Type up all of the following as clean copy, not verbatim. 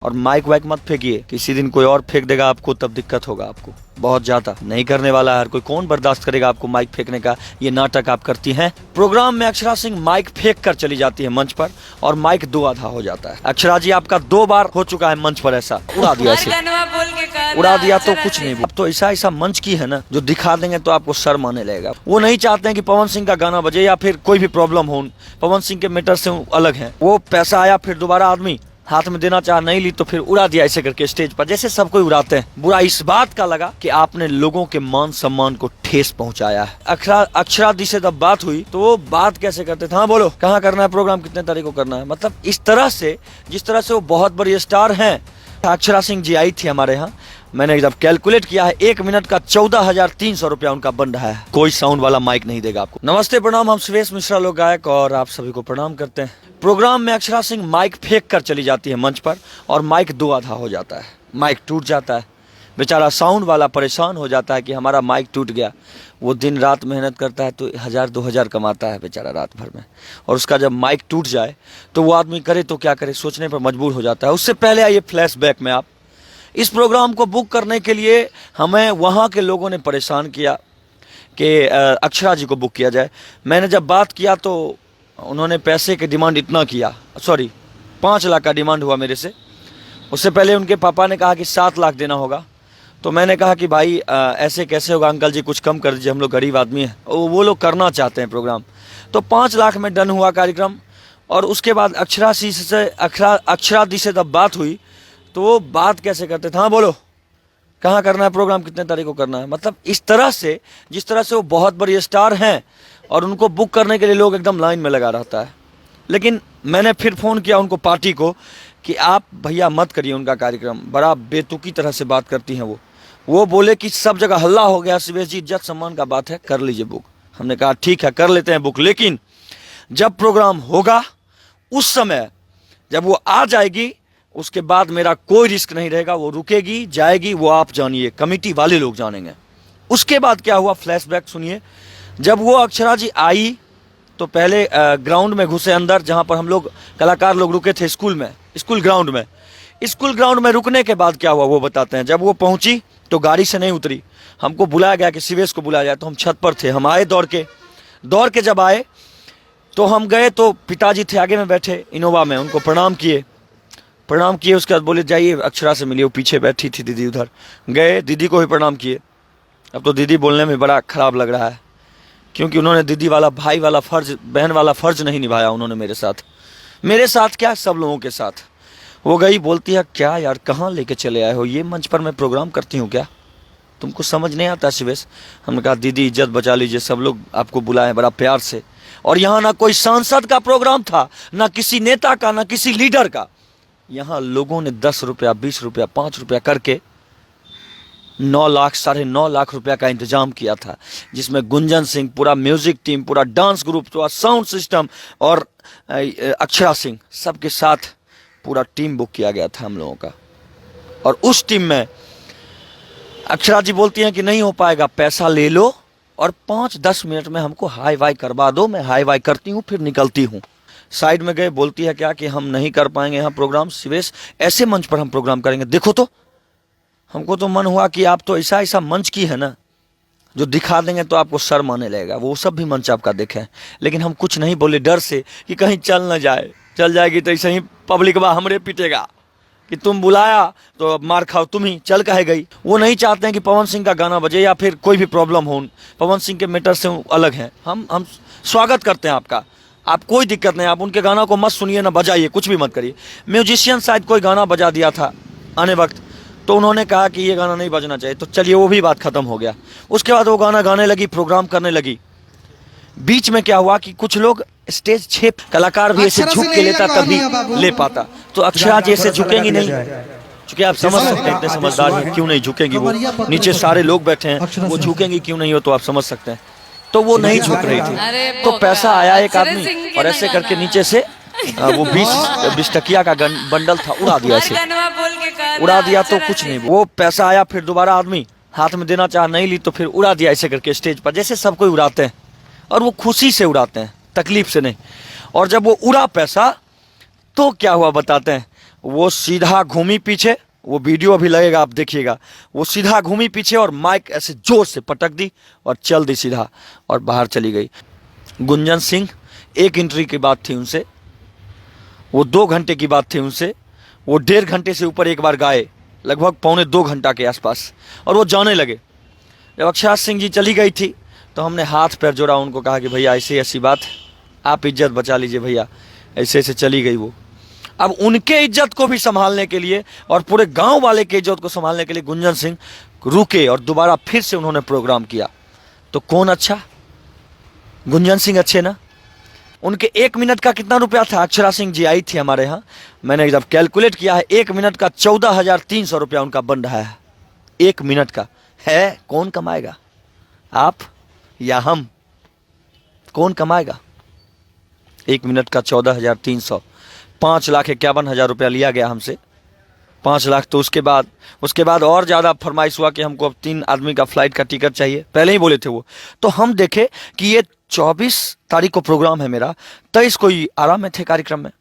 और माइक वाइक मत फेंकिए, किसी दिन कोई और फेंक देगा आपको, तब दिक्कत होगा आपको बहुत ज्यादा। नहीं करने वाला है हर कोई, कौन बर्दाश्त करेगा आपको माइक फेंकने का। ये नाटक आप करती हैं। प्रोग्राम में अक्षरा सिंह माइक फेंक कर चली जाती है मंच पर और माइक दो आधा हो जाता है। अक्षरा जी आपका 2 बार हो चुका है मंच पर ऐसा, उड़ा दिया ऐसे, उड़ा दिया तो कुछ नहीं। अब तो ऐसा ऐसा मंच की है ना जो दिखा देंगे तो आपको शर्म आने लगेगा। वो नहीं चाहते हैं कि पवन सिंह का गाना बजे या फिर कोई भी प्रॉब्लम हो, पवन सिंह के मैटर से अलग है। वो पैसा आया फिर दोबारा आदमी हाथ में देना चाह, नहीं ली तो फिर उड़ा दिया ऐसे करके स्टेज पर, जैसे सब कोई उड़ाते हैं। बुरा इस बात का लगा कि आपने लोगों के मान सम्मान को ठेस पहुंचाया है। अक्षरा दी से जब बात हुई तो वो बात कैसे करते थे, हाँ बोलो कहाँ करना है प्रोग्राम, कितने तारीख को करना है, मतलब इस तरह से जिस तरह से वो बहुत बड़ी स्टार हैं। अक्षरा सिंह जी आई थी हमारे यहाँ, मैंने जब कैलकुलेट किया है 1 मिनट का 14,300 रुपया उनका बन रहा है। कोई साउंड वाला माइक नहीं देगा आपको। नमस्ते प्रणाम, हम सुवेश मिश्रा लोक गायक और आप सभी को प्रणाम करते हैं। प्रोग्राम में अक्षरा सिंह माइक फेंक कर चली जाती है मंच पर और माइक दो आधा हो जाता है, माइक टूट जाता है। बेचारा साउंड वाला परेशान हो जाता है कि हमारा माइक टूट गया। वो दिन रात मेहनत करता है तो 1,000-2,000 कमाता है बेचारा रात भर में, और उसका जब माइक टूट जाए तो वो आदमी करे तो क्या करे, सोचने पर मजबूर हो जाता है। उससे पहले आइए फ्लैशबैक में, आप इस प्रोग्राम को बुक करने के लिए हमें वहाँ के लोगों ने परेशान किया कि अक्षरा जी को बुक किया जाए। मैंने जब बात किया तो उन्होंने पैसे के डिमांड इतना किया, 5 लाख का डिमांड हुआ मेरे से। उससे पहले उनके पापा ने कहा कि 7 लाख देना होगा। तो मैंने कहा कि भाई ऐसे कैसे होगा अंकल जी, कुछ कम कर दीजिए, हम लोग गरीब आदमी हैं। वो लोग करना चाहते हैं प्रोग्राम। तो 5 लाख में डन हुआ कार्यक्रम। और उसके बाद अक्षरा दी से जब बात हुई तो वो बात कैसे करते थे, हाँ बोलो कहाँ करना है प्रोग्राम, कितने तारीख को करना है, मतलब इस तरह से जिस तरह से वो बहुत बड़ी स्टार हैं और उनको बुक करने के लिए लोग एकदम लाइन में लगा रहता है। लेकिन मैंने फिर फ़ोन किया उनको पार्टी को कि आप भैया मत करिए उनका कार्यक्रम, बड़ा बेतुकी तरह से बात करती हैं वो बोले कि सब जगह हल्ला हो गया, सुवेश जी इज्जत सम्मान का बात है, कर लीजिए बुक। हमने कहा ठीक है कर लेते हैं बुक, लेकिन जब प्रोग्राम होगा उस समय जब वो आ जाएगी उसके बाद मेरा कोई रिस्क नहीं रहेगा। वो रुकेगी जाएगी वो आप जानिए, कमेटी वाले लोग जानेंगे। उसके बाद क्या हुआ फ्लैशबैक सुनिए। जब वो अक्षरा जी आई तो पहले ग्राउंड में घुसे अंदर, जहाँ पर हम लोग कलाकार लोग रुके थे स्कूल ग्राउंड में रुकने के बाद क्या हुआ वो बताते हैं। जब वो पहुंची तो गाड़ी से नहीं उतरी, हमको बुलाया गया कि सुवेश को बुलाया जाए। तो हम छत पर थे, हम आए दौड़ के जब आए तो हम गए तो पिताजी थे आगे में बैठे इनोवा में, उनको प्रणाम किए। उसके बाद बोले जाइए अक्षरा से मिलिए, वो पीछे बैठी थी दीदी, उधर गए दीदी को भी प्रणाम किए। अब तो दीदी बोलने में बड़ा खराब लग रहा है क्योंकि उन्होंने दीदी वाला भाई वाला फर्ज, बहन वाला फर्ज नहीं निभाया उन्होंने मेरे साथ क्या सब लोगों के साथ। वो गई बोलती है क्या यार कहाँ लेके चले आए हो, ये मंच पर मैं प्रोग्राम करती हूँ क्या, तुमको समझ नहीं आता सुवेश। हमने कहा दीदी इज्जत बचा लीजिए, सब लोग आपको बुलाए बड़ा प्यार से, और यहाँ ना कोई सांसद का प्रोग्राम था, ना किसी नेता का, ना किसी लीडर का। यहाँ लोगों ने 10 रुपया 20 रुपया 5 रुपया करके 9 लाख 9.5 लाख रुपया का इंतजाम किया था, जिसमें गुंजन सिंह, पूरा म्यूजिक टीम, पूरा डांस ग्रुप, पूरा साउंड सिस्टम और अक्षरा सिंह सबके साथ पूरा टीम बुक किया गया था हम लोगों का। और उस टीम में अक्षरा जी बोलती हैं कि नहीं हो पाएगा, पैसा ले लो और 5-10 मिनट में हमको हाई वाई करवा दो, मैं हाई वाई करती हूँ फिर निकलती हूँ। साइड में गए, बोलती है क्या कि हम नहीं कर पाएंगे यहाँ प्रोग्राम सुवेश, ऐसे मंच पर हम प्रोग्राम करेंगे। देखो तो हमको तो मन हुआ कि आप तो ऐसा मंच की है ना जो दिखा देंगे तो आपको शर्म आने लगेगा। वो सब भी मंच आपका देखें, लेकिन हम कुछ नहीं बोले डर से कि कहीं चल न जाए, चल जाएगी तो ऐसे ही पब्लिक बा हमरे पीटेगा कि तुम बुलाया तो अब मार खाओ तुम ही, चल कहे गई। वो नहीं चाहते हैं कि पवन सिंह का गाना बजे या फिर कोई भी प्रॉब्लम हो, पवन सिंह के मैटर से अलग हैं। हम स्वागत करते हैं आपका, आप कोई दिक्कत नहीं, आप उनके गाना को मत सुनिए ना बजाइए, कुछ भी मत करिए। म्यूजिशियन शायद कोई गाना बजा दिया था आने वक्त, तो उन्होंने कहा कि ये गाना नहीं बजना चाहिए, तो चलिए वो भी बात खत्म हो गया। उसके बाद वो गाना गाने लगी, प्रोग्राम करने लगी। बीच में क्या हुआ कि कुछ लोग स्टेज 6 कलाकार भी ऐसे झुक के लेता तभी ले पाता, तो अक्षरा जी ऐसे झुकेंगी नहीं, क्योंकि आप समझ सकते हैं इतने समझदार हैं, क्यों नहीं झुकेंगी। वो नीचे सारे लोग बैठे हैं, वो झुकेंगी क्यों नहीं हो, तो आप समझ सकते हैं। तो वो नहीं झुक रही थी। तो पैसा आया एक आदमी और ऐसे करके नीचे से वो 20 टकिया का बंडल था, उड़ा दिया ऐसे, उड़ा दिया तो कुछ नहीं। वो पैसा आया फिर दोबारा आदमी हाथ में देना चाह, नहीं ली तो फिर उड़ा दिया ऐसे करके स्टेज पर, जैसे सब कोई उड़ाते हैं। और वो खुशी से उड़ाते हैं, तकलीफ से नहीं। और जब वो उड़ा पैसा तो क्या हुआ बताते हैं। वो सीधा घूमी पीछे, वो वीडियो अभी लगेगा आप देखिएगा, वो सीधा घूमी पीछे और माइक ऐसे जोर से पटक दी और चल दी सीधा और बाहर चली गई। गुंजन सिंह, एक एंट्री की बात थी उनसे, वो 2 घंटे की बात थी उनसे, वो 1.5 घंटे से ऊपर एक बार गाए, लगभग 1.25 घंटा के आसपास, और वो जाने लगे। जब अक्षरा सिंह जी चली गई थी तो हमने हाथ पैर जोड़ा, उनको कहा कि भैया ऐसी बात, आप इज्जत बचा लीजिए भैया, ऐसे चली गई वो। अब उनके इज्जत को भी संभालने के लिए और पूरे गांव वाले के इज्जत को संभालने के लिए गुंजन सिंह रुके और दोबारा फिर से उन्होंने प्रोग्राम किया। तो कौन अच्छा? गुंजन सिंह अच्छे ना? उनके 1 मिनट का कितना रुपया था? अक्षरा सिंह जी आई थी हमारे यहाँ, मैंने जब कैलकुलेट किया है 1 मिनट का 14,300 रुपया उनका बन रहा है। 1 मिनट का है, कौन कमाएगा? आप या हम? कौन कमाएगा? 1 मिनट का 14,300, 5,51,000 रुपया लिया गया हमसे। 5 लाख। तो उसके बाद और ज़्यादा फरमाइश हुआ कि हमको अब 3 आदमी का फ्लाइट का टिकट चाहिए, पहले ही बोले थे वो। तो हम देखे कि ये 24 तारीख को प्रोग्राम है मेरा, 23 को ही आराम में थे कार्यक्रम में।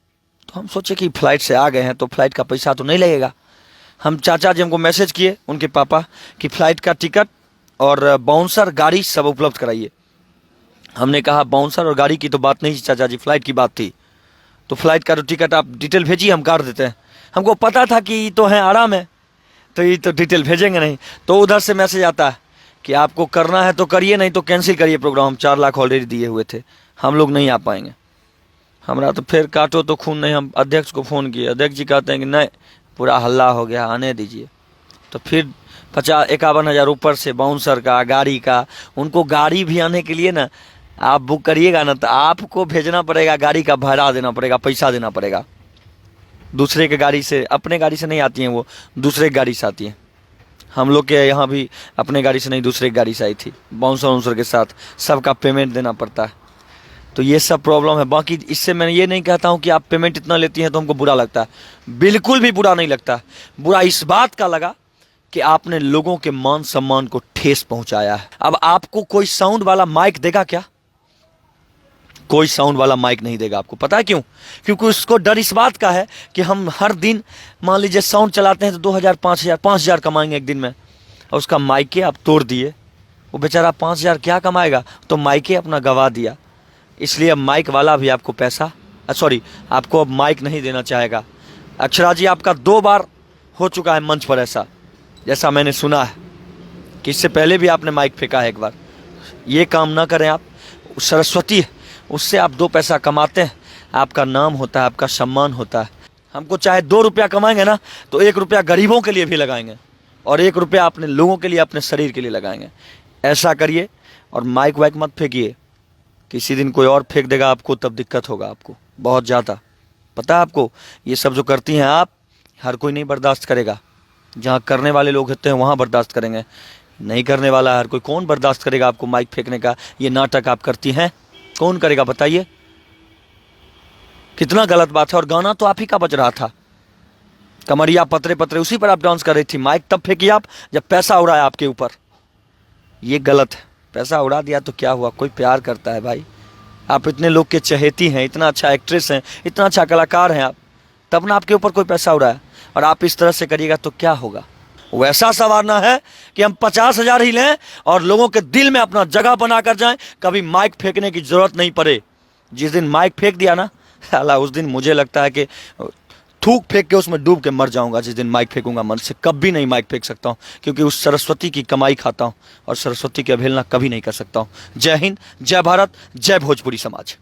तो हम सोचे कि फ्लाइट से आ गए हैं तो फ्लाइट का पैसा तो नहीं लगेगा। हम चाचा जी हमको मैसेज किए, उनके पापा, कि फ्लाइट का टिकट और बाउंसर गाड़ी सब उपलब्ध कराइए। हमने कहा बाउंसर और गाड़ी की तो बात नहीं थी चाचा जी, फ्लाइट की बात थी। तो फ्लाइट का तो टिकट आप डिटेल भेजिए, हम काट देते हैं। हमको पता था कि ये तो है आराम है, तो ये तो डिटेल भेजेंगे नहीं। तो उधर से मैसेज आता है कि आपको करना है तो करिए, नहीं तो कैंसिल करिए प्रोग्राम। 4 लाख ऑलरेडी दिए हुए थे, हम लोग नहीं आ पाएंगे। हमारा तो फिर काटो तो खून नहीं। हम अध्यक्ष को फ़ोन किए, अध्यक्ष जी कहते हैं कि नहीं, पूरा हल्ला हो गया, आने दीजिए। तो फिर 51,000 ऊपर से बाउंसर का, गाड़ी का। उनको गाड़ी भी आने के लिए ना, आप बुक करिएगा ना तो आपको भेजना पड़ेगा, गाड़ी का भाड़ा देना पड़ेगा, पैसा देना पड़ेगा। दूसरे के गाड़ी से, अपने गाड़ी से नहीं आती हैं वो, दूसरे की गाड़ी से आती हैं। हम लोग के यहाँ भी अपने गाड़ी से नहीं, दूसरे की गाड़ी से आई थी, बाउंसर वाउंसर के साथ। सबका पेमेंट देना पड़ता है। तो ये सब प्रॉब्लम है। बाकी इससे मैं ये नहीं कहता हूँ कि आप पेमेंट इतना लेती हैं तो हमको बुरा लगता है, बिल्कुल भी बुरा नहीं लगता। बुरा इस बात का लगा कि आपने लोगों के मान सम्मान को ठेस पहुंचाया है। अब आपको कोई साउंड वाला माइक देगा क्या? कोई साउंड वाला माइक नहीं देगा आपको। पता है क्यों? क्योंकि उसको डर इस बात का है कि हम हर दिन मान लीजिए साउंड चलाते हैं तो 2,000 5,000 कमाएंगे एक दिन में, और उसका माइके आप तोड़ दिए, वो बेचारा 5,000 क्या कमाएगा? तो माइके अपना गवा दिया। इसलिए अब माइक वाला भी आपको पैसा, सॉरी, आपको अब माइक नहीं देना चाहेगा। अक्षरा जी, आपका 2 बार हो चुका है मंच पर ऐसा, जैसा मैंने सुना है कि इससे पहले भी आपने माइक फेंका है एक बार। ये काम ना करें आप। सरस्वती है, उससे आप 2 पैसा कमाते हैं, आपका नाम होता है, आपका सम्मान होता है। हमको चाहे 2 रुपया कमाएंगे ना तो 1 रुपया गरीबों के लिए भी लगाएंगे, और 1 रुपया अपने लोगों के लिए, अपने शरीर के लिए लगाएंगे। ऐसा करिए और माइक वाइक मत फेंकिए। किसी दिन कोई और फेंक देगा आपको, तब दिक्कत होगा आपको बहुत ज़्यादा। पता है आपको, ये सब जो करती हैं आप, हर कोई नहीं बर्दाश्त करेगा। जहाँ करने वाले लोग होते हैं वहाँ बर्दाश्त करेंगे, नहीं करने वाला हर कोई कौन बर्दाश्त करेगा आपको माइक फेंकने का? ये नाटक आप करती हैं, कौन करेगा बताइए? कितना गलत बात है। और गाना तो आप ही का बज रहा था, कमरिया पतरे पतरे, उसी पर आप डांस कर रही थी। माइक तब फेंकी आप जब पैसा उड़ाया आपके ऊपर। ये गलत है। पैसा उड़ा दिया तो क्या हुआ? कोई प्यार करता है भाई। आप इतने लोग के चहेती हैं, इतना अच्छा एक्ट्रेस हैं, इतना अच्छा कलाकार हैं आप, तब ना आपके ऊपर कोई पैसा उड़ाया। और आप इस तरह से करिएगा तो क्या होगा? वैसा संवारना है कि हम 50,000 ही लें और लोगों के दिल में अपना जगह बना कर जाएं, कभी माइक फेंकने की जरूरत नहीं पड़े। जिस दिन माइक फेंक दिया ना, अल्लाह, उस दिन मुझे लगता है कि थूक फेंक के उसमें डूब के मर जाऊंगा। जिस दिन माइक फेंकूंगा मन से, कभी नहीं माइक फेंक सकता हूं, क्योंकि उस सरस्वती की कमाई खाता हूं और सरस्वती की अवहेलना कभी नहीं कर सकता हूं। जय हिंद, जय भारत, जय भोजपुरी समाज।